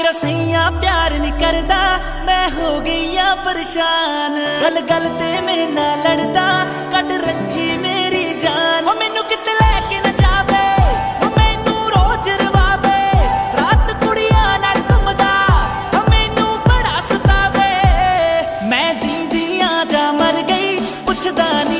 मेरा सैया प्यार नहीं करदा, मैं हो गई आ परेशान। गल गल ते मेरे नाल लड़दा, कट रखी मेरी जान। ओ मैनू किते लेके ना जावे, ओ मैनू रोज रवावे, रात कुड़ियां नाल घुमदा, ओ मैनू बड़ा सतावे। मैं जींदी आ जा मर गई, पुछदा नहीं